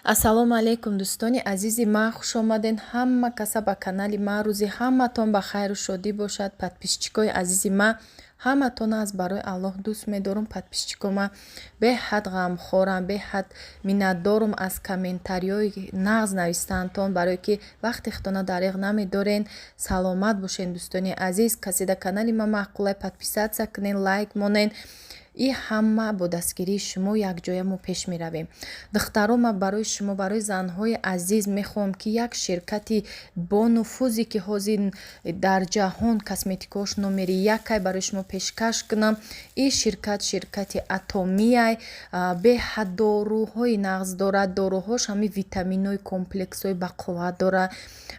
Ассалому алайкум дӯстони азизи ман, хуш омаден ҳама каса ба канали ман. Рӯзи ҳаматон ба хайру шодӣ бошад. Подписчикои азизи ман, ҳаматона аз барои Аллоҳ дӯст медорам. Подписчикои ман беҳад ғамхорам, беҳад миннатдорам аз комментариҳои нағз навистанатон, барое ки вақте худона дариғ намедорен. Саломат бошен дӯстони азиз. Касе дар канали ман маъқулай подписатсия кунен, лайк монен. И ҳама бо дастгирии шумо якҷоя мо пеш меравем. Духтаро, ман барои шумо, барои занҳои азиз мехоҳам ки як ширкати бо нуфузе ки ҳозир дар ҷаҳон косметикаҳош номери якай барои шумо пешкаш кунам. И ширкат ширкати Атомияй. Беҳад доруҳои нағз дорад. Доруҳош ҳамин витаминҳои комплексҳои бақувват дорад.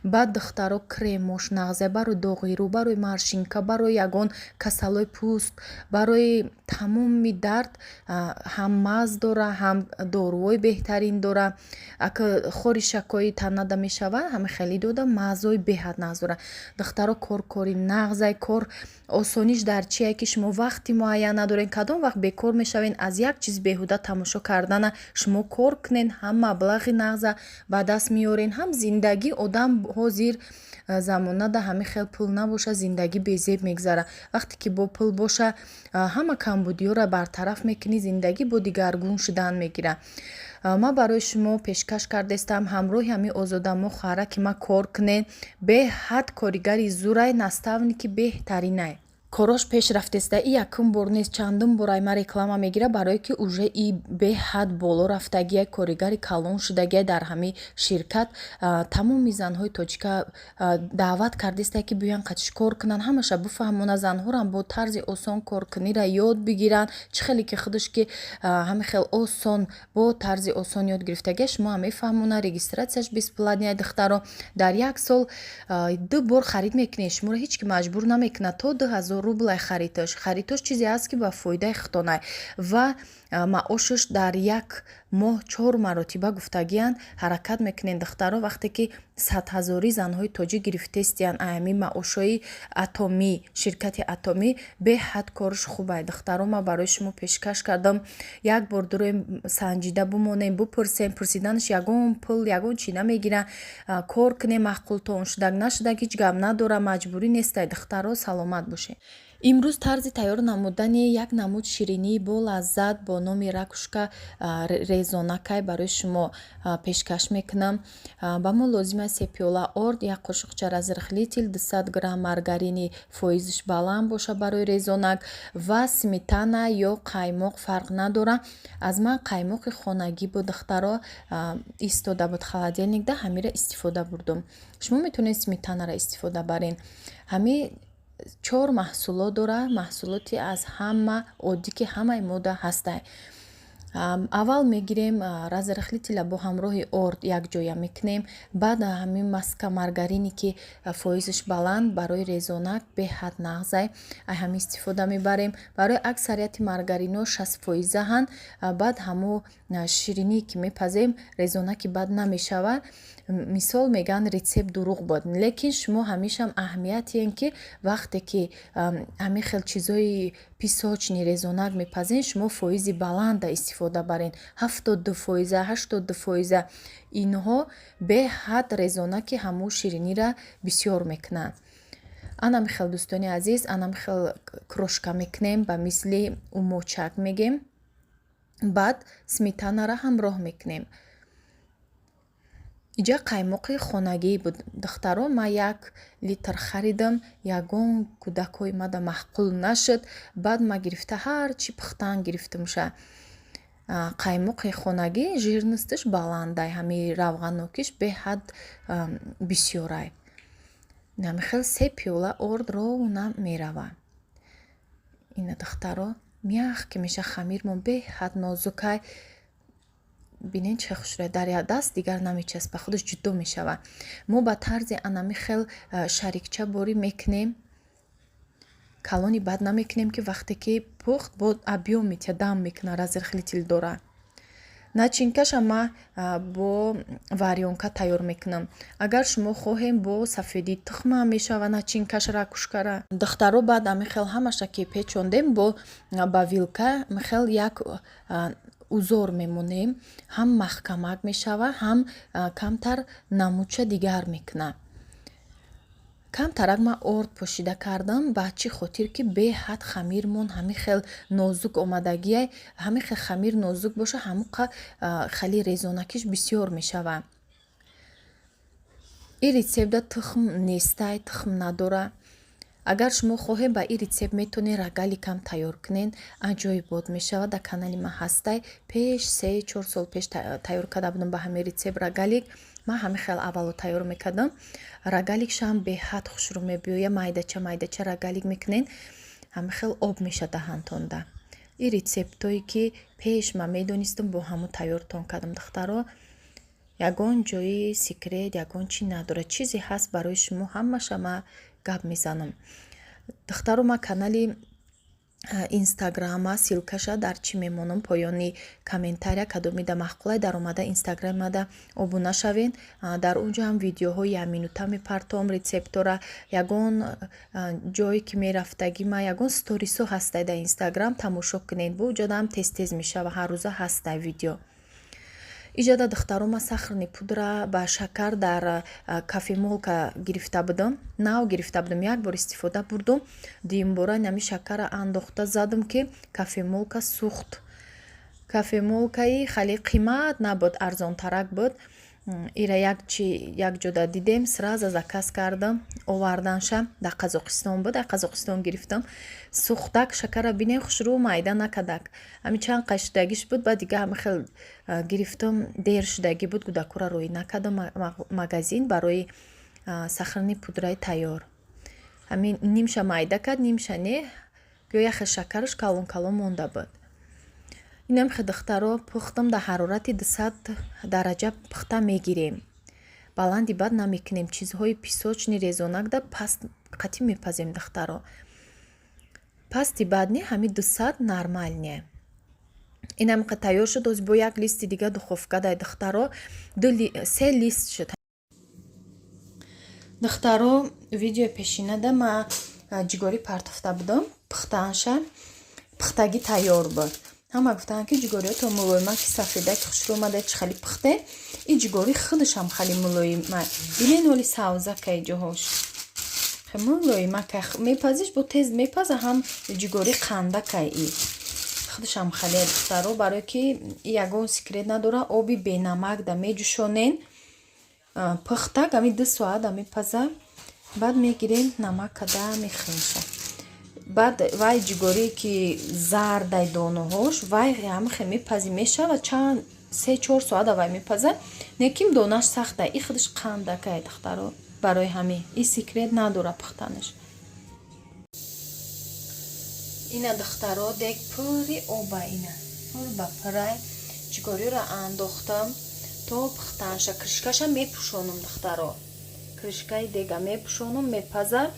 Баъд духтаро кремош нағза барои доғирӯ, барои маршинка, барои ягон касалои пӯст, барои тамоми дард ҳам мағз дора, ҳам доруҳои беҳтарин дора. Агар хоришакои танада мешавад, ҳами хеле дода мағзои беҳад нағз дора. Духтаро кори нағзай, кор осониш дар чие ки шумо вақти муайян надорен. Кадом вақт бекор мешавен, аз як чиз беҳуда тамошо кардана шумо кор кунен, ҳам маблағи нағза ба даст меорен, ҳам зиндагӣ одам ҳозир замонада ҳамин хел пул набоша, зиндагӣ безеб мегзара. Вақте ки бо пул боша, ҳама камбудиёро бартараф мекунӣ, зиндагӣ бо дигаргун шудан мегира. Ман барои шумо пешкаш кардестам ҳамроҳи ҳамин озодамо хоҳара ки ман кор кунен. Беҳад коригари зурай, наставни ки беҳтаринай. Корош пеш рафтеста. И якум бор нест, чандум борай ман реклама мегира, барое ки уже и беҳад боло рафтагия, коригари калон шудагия дар ҳамин ширкат. Тамоми занҳои тоҷика даъват кардеста ки биёян қатиш кор кунан, ҳамаша бифаҳмона, занҳорам бо тарзи осон коркунира ёд бигиранд. Чӣ хеле ки худаш ки ҳамин хел осон, бо тарзи осон ёд гирифтагия шумо ҳам мефаҳмона. Регистратсияш бесплатния. Духтаро дар як сол 2 бор харид мекунед. Шуморо ҳеч ки маҷбур намекунад то 2000 рублай харитош. Харитош чизе аст ки ба фоидаи худонай ва маошаш дар як моҳ 4 маротиба гуфтагиян ҳаракат мекунен. Духтаро вақте ки 100,000 занҳои тоҷик гирифтестиян ами маошҳои Атомӣ, ширкати Атомӣ, беҳад корш хубай. Духтаро, ман барои шумо пешкаш кардам. Як бор дуроем санҷида бимонем, бупурсем. Пурсиданаш ягон пул, ягон чӣ намегира. Кор кунем, маъқул то он шудаг нашудаг ҳеҷ гап надора, маҷбурӣ нестай. Духтаро, саломат бошед. имрӯз тарзи тайёр намудани як намуд ширинии бо лаззат бо номи ракушка резонакай барои шумо пешкаш мекунам. Ба мо лозим аст 3 пиёла орд, як қошуқча разрыхлитель, 200 грамм маргарини фоизиш баланд боша барои резонак ва сметана ё қаймоқ фарқ надора. Аз ман қаймоқи хонагӣ бо духтаро истода буд холодильникда, ҳамира истифода бурдум. Шумо метавонед сметанаро истифода барен. ҳами 4 маҳсулот дора, маҳсулоти аз ҳама оддӣ ки ҳамаи мода ҳастай. аввал мегирем разрыхлителя бо ҳамроҳи орд якҷоя мекунем. Баъд ҳамин маска маргарини ки фоизиш баланд барои резонак беҳад нағзай, ҳамин истифода мебарем. Барои аксарияти маргарино 60% ҳан. баъд ҳамо шириние ки мепазем резонаки бад намешавад. мисол меган рецепт дурӯғ буд, лекин шумо ҳамешам аҳамиятиен ки вақте ки ҳамин хел чизои писочни резонак мепазен, шумо фоизи баланда истифода барен. 72%, 82%. Инҳо беҳад резонаки ҳамо ширинира бисёр мекунанд. ана михел дӯстони азиз, ана михел крошка мекунем, ба мисли умочак мегем. баъд сметанара ҳамроҳ мекунем. иҷа қаймоқи хонагӣ буд. духтаро, ман 1 литр харидам, ягон кӯдакҳои мада маҳқул нашуд. баъд ма гирифта ҳар чӣ пухтан гирифтамуша. қаймоқи хонагӣ жирностиш баландай, ҳами равғанокиш беҳад бисёрай. намихел 3 пиёла орд ровна мерава. ина духтаро мях ки меша хамирмон беҳад нозукай. бинен чӣ хушрӯяд, дар як даст дигар намечаспа, худаш ҷудо мешавад. мо ба тарзи анами хел шарикча борӣ мекунем. калони бад намекунем ки вақте ки пухт бо объём дам мекуна, разрыхлитель дора. начинкаша ман бо варёнка тайёр мекунам. агар шумо хоҳем бо сафеди тухмам мешава начинкаш ракушкара. духтаро, баъд амихел ҳамаша ки печондем ба вилка михел як узор мемонем, ҳам маҳкамак мешава, ҳам камтар намудша дигар мекуна. камтарак ман орд пошида кардам ба чӣ хотир ки беҳад хамирмон ҳамин хел нозук омадагия, ҳамин хел хамир нозук боша, ҳамуқа хали резонакиш бисёр мешава. ин рецепта тухм нестай, тухм надора. агар шумо хоҳед ба ин рецепт метавонед рагали кам тайёр кунед, аҷоиб бод мешавад. дар канали ман ҳастай пеш 3-4 сол пеш тайёр карда будам ба ҳамин рецепт рагалик. ман ҳамин хел аввало тайёр мекардам. рагаликшам беҳад хушрӯ мебиёяд, майдача рагалик мекунед, ҳамин хел об меша даҳантонда. ин рецептое ки пеш ман медонистам бо ҳамон тайёртон кардам духтаро. ягон ҷои секрет, ягон чӣ надорад. чизе ҳаст барои шумо, ҳамаша ман гап мезанам. духтаро ман канали инстаграма силкаша дар чӣ мемонам поёни комментария кадомида мақулай дар омада инстаграмада обуна шавен. дар унҷо ҳам видеоҳои якминута мепартом рецептора. ягон ҷое ки мерафтаги ман ягон сторисо ҳастай дар инстаграм, тамошо кунед. бу ҷода ҳам тез мешава, ҳаррӯза ҳастай видео. иҷода духтаро ман сахрни пудра ба шакар дар кафемолка гирифта будам. нав гирифта будам, як бор истифода бурдум. дуюмбора нами шакара андохта задам ки кафемолка сӯхт. кафемолкаи хеле қимат набуд, арзонтарак буд. ира як ҷода дидем, сразу заказ кардам, оварданша. дар қазоқистон буд, дар қазоқистон гирифтам. сӯхтак шакара бинем, хушрӯ майда накадак. ҳамин чанд қашидагиш буд, баъд дига ҳамин хел гирифтам, дер шудагӣ буд, гудакура рӯй накардам магазин барои сахрни пудраи тайёр. ҳамин нимша майда кард, нимша не, гӯя хел шакараш калон калон монда буд. инам хе духтаро пухтам дар ҳарорати 200 дараҷа пухта мегирем. баланди бад намекунем, чизҳои песочни резонакда паст қатӣ мепазем духтаро. пасти бад не, ҳамин 200 нормал не. инам хе тайёр шуд. оз бо як листи дига духовка дай духтаро 3 лист шуд. духтаро видео пешинада ма ҷигори партофта будам, пухтаанша пухтаги тайёр буд. ҳама гуфтанд ки ҷигориёто мулоима ки сафеда ки хушрӯ омада чи хали пухте. ин ҷигори худашам хали мулоима. бинен оли савзакаи ҷоҳош мулоима ка мепазиш бо тез мепаза, ҳам ҷигори қандакаи и худашам хали духтаро. барое ки ягон секрет надора. оби бенамак да меҷӯшонен, пухтак ами 2 соат да мепаза. баъд мегирем намак када мехинша. баъд вай ҷигорӣ ки зардай донаҳош, вай ҳамахе мепази мешава, чанд 3-4 соат вай мепаза. неким донаш сахта, и худаш қандакай духтаро. барои ҳамин и секрет надора пухтанаш. ина духтаро дег пури оба, ина пур ба пурай ҷигориро андохтам то пухтанша. кришкаша мепӯшонам духтаро. кришкаи дега мепӯшонам, мепаза.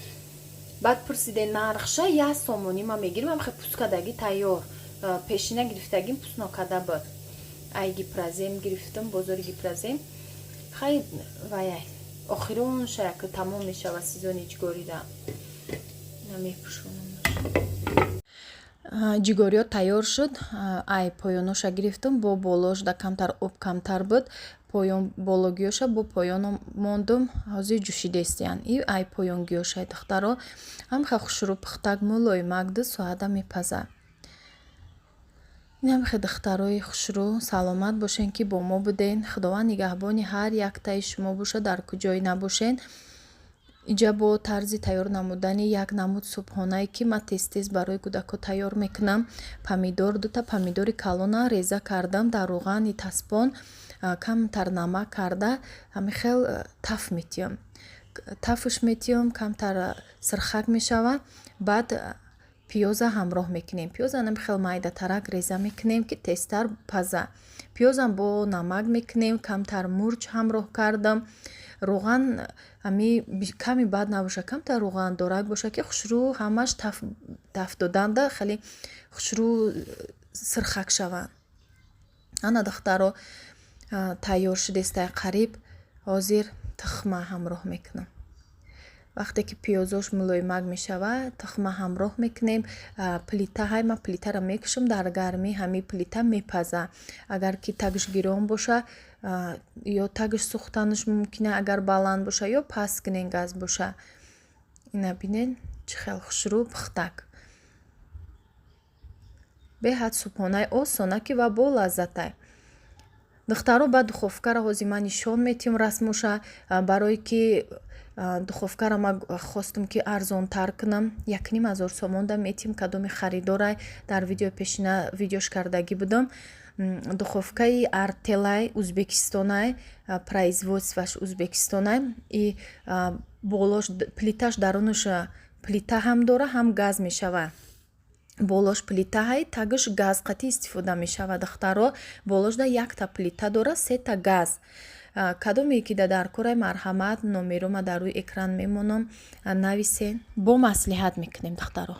баъд пурсиде нархша 1 сомонӣ ма мегирим. ҳам хе пускадаги тайёр. пешина гирифтагим пуснокада буд. ай гипразем гирифтам, бозори гипразем. хай ваяй охирон шаяк тамом мешава сезони ҷигорира. намепӯшонам. ҷигориё тайёр шуд. ай поёноша гирифтам, бо болош да камтар об камтар буд. поён бологиёша бо поёном мондум, ҳозир ҷӯшидестиян. и ай поёнгиёша духтаро ҳам ха хушрӯ пухтак мулоимак 2 соата мепаза. инам хе духтарои хушрӯ саломат бошен ки бо мо буден. худованд нигаҳбони ҳар яктаи шумо бошад, дар куҷое набошен. иҷа бо тарзи тайёр намудани як намуд субҳонае ки ман тез барои кӯдако тайёр мекунам. помидор, 2 помидори калона реза кардам, дар рӯғани таспон камтар намак карда ҳамин хел таф метиём. тафш метиём, камтар сирхак мешава. баъд пиёза ҳамроҳ мекунем. пиёза ҳамин хел майдатарак реза мекунем ки тезтар паза. пиёзам бо намак мекунем, камтар мурч ҳамроҳ кардам. рӯған ами ками бад набоша, камтар рӯғандорак боша ки хушрӯ ҳамаш таф доданда хеле хушрӯ сирхак шаванд. ана духтаро тайёр шудестай қариб. ҳозир тухма ҳамроҳ мекунам. вақте ки пиёзош мулоимак мешавад тухма ҳамроҳ мекунем. Плита ҳайма плитаро мекушам дар гармӣ ҳами плита мепаза. Агар ки тагш гирон боша ё тагш сӯхтанаш мумкина агар баланд боша ё паст кунен газ боша. Ина бинен чӣ хел хушрӯ пухтак. Беҳад субҳонаи осона ки ва бо лаззатай. Духтаро ба духовкаро ҳозир ман нишон метим расмуша барое ки духовкаро ма хостам ки арзонтар кунам 1500 сомон да метим кадоми харидорай дар видео пешина видеош кардагӣ будам. Духовкаи Артелай Узбекистонай производстваш Узбекистонай и болош плиташ дарунаш плита ҳам дора ҳам газ мешавад. Болош плита ҳай тагш газ қатӣ истифода мешавад. Духтаро болош да якта плита дора сета газ. Кадоме ки дар корай марҳамат номерума дар рӯи экран мемонам нависен бо маслиҳат мекунем духтаро.